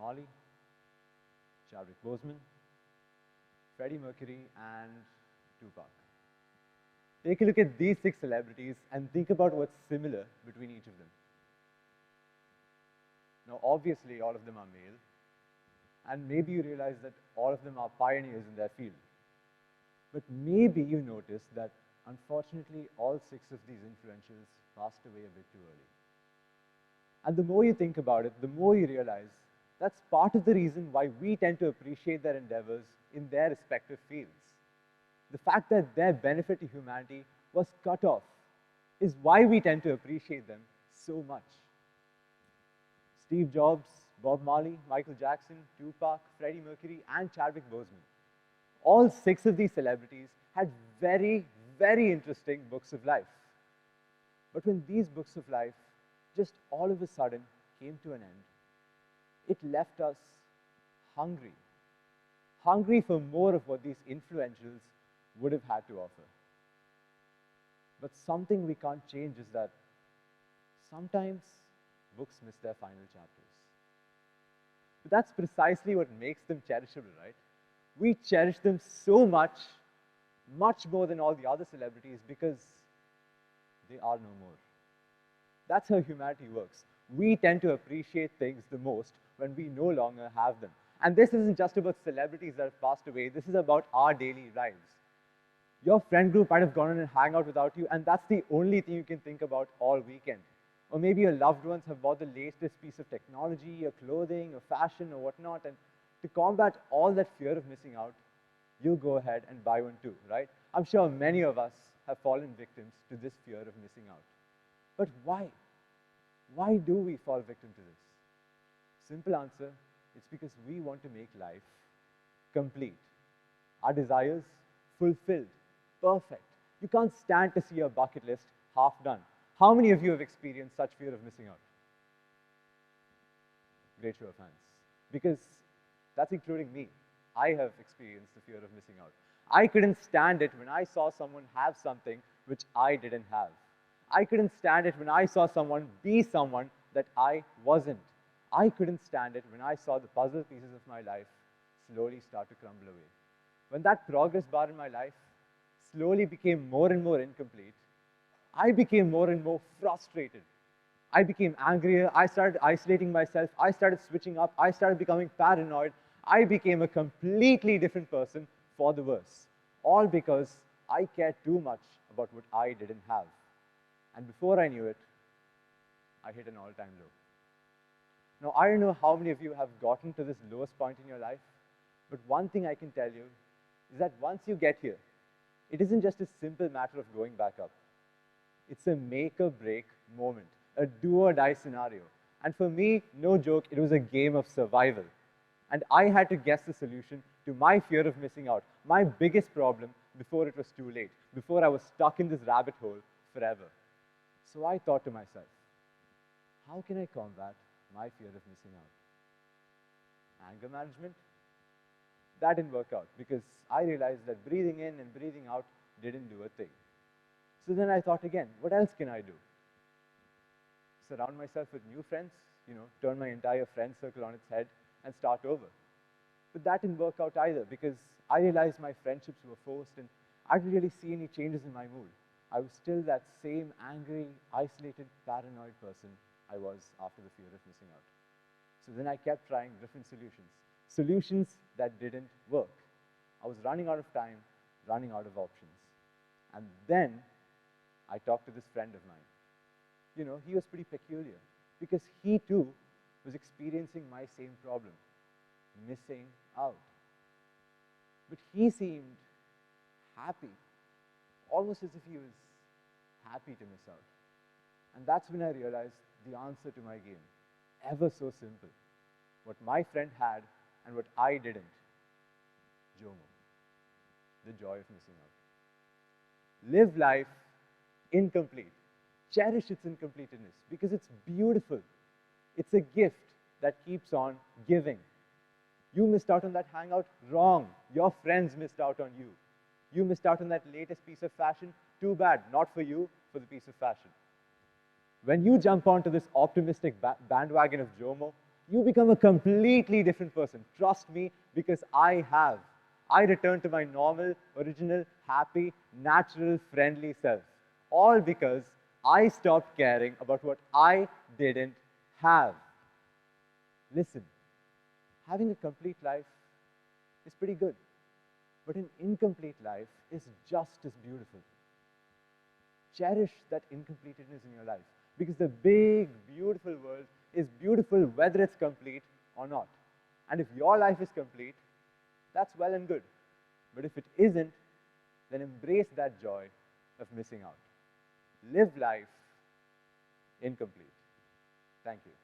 Marley, Chadwick Boseman, Freddie Mercury, and Tupac. Take a look at these six celebrities and think about what's similar between each of them. Now, obviously, all of them are male, and maybe you realize that all of them are pioneers in their field. But maybe you notice that, unfortunately, all six of these influentials passed away a bit too early. And the more you think about it, the more you realize that's part of the reason why we tend to appreciate their endeavors in their respective fields. The fact that their benefit to humanity was cut off is why we tend to appreciate them so much. Steve Jobs, Bob Marley, Michael Jackson, Tupac, Freddie Mercury, and Chadwick Boseman. All six of these celebrities had very, very interesting books of life. But when these books of life just all of a sudden came to an end, it left us hungry. Hungry for more of what these influentials would have had to offer. But something we can't change is that sometimes books miss their final chapters. But that's precisely what makes them cherishable, right? We cherish them so much, much more than all the other celebrities because they are no more. That's how humanity works. We tend to appreciate things the most when we no longer have them. And this isn't just about celebrities that have passed away, this is about our daily lives. Your friend group might have gone on and hang out without you, and that's the only thing you can think about all weekend. Or maybe your loved ones have bought the latest piece of technology, or clothing, or fashion, or whatnot, and to combat all that fear of missing out, you go ahead and buy one too, right? I'm sure many of us have fallen victims to this fear of missing out. But why? Why do we fall victim to this? Simple answer, it's because we want to make life complete. Our desires fulfilled, perfect. You can't stand to see your bucket list half done. How many of you have experienced such fear of missing out? Great show of hands. Because that's including me. I have experienced the fear of missing out. I couldn't stand it when I saw someone have something which I didn't have. I couldn't stand it when I saw someone be someone that I wasn't. I couldn't stand it when I saw the puzzle pieces of my life slowly start to crumble away. When that progress bar in my life slowly became more and more incomplete, I became more and more frustrated. I became angrier, I started isolating myself, I started switching up, I started becoming paranoid, I became a completely different person for the worse. All because I cared too much about what I didn't have. And before I knew it, I hit an all-time low. Now, I don't know how many of you have gotten to this lowest point in your life, but one thing I can tell you is that once you get here, it isn't just a simple matter of going back up. It's a make or break moment, a do or die scenario. And for me, no joke, it was a game of survival. And I had to guess the solution to my fear of missing out, my biggest problem before it was too late, before I was stuck in this rabbit hole forever. So I thought to myself, how can I combat my fear of missing out? Anger management? That didn't work out because I realized that breathing in and breathing out didn't do a thing. So then I thought again, what else can I do? Surround myself with new friends, turn my entire friend circle on its head and start over. But that didn't work out either because I realized my friendships were forced and I didn't really see any changes in my mood. I was still that same angry, isolated, paranoid person I was after the fear of missing out. So then I kept trying different solutions that didn't work. I was running out of time, running out of options. And then I talked to this friend of mine. He was pretty peculiar because he too was experiencing my same problem, missing out. But he seemed happy, almost as if he was happy to miss out. And that's when I realized the answer to my game, ever so simple. What my friend had and what I didn't. JOMO, the joy of missing out. Live life incomplete. Cherish its incompleteness because it's beautiful. It's a gift that keeps on giving. You missed out on that hangout? Wrong. Your friends missed out on you. You missed out on that latest piece of fashion? Too bad. Not for you, for the piece of fashion. When you jump onto this optimistic bandwagon of JOMO, You become a completely different person. Trust me, because I have. I returned to my normal, original, happy, natural, friendly self. All because I stopped caring about what I didn't have. Listen, having a complete life is pretty good, but an incomplete life is just as beautiful. Cherish that incompleteness in your life, because the big, beautiful world is beautiful whether it's complete or not. And if your life is complete, that's well and good. But if it isn't, then embrace that joy of missing out. Live life incomplete. Thank you.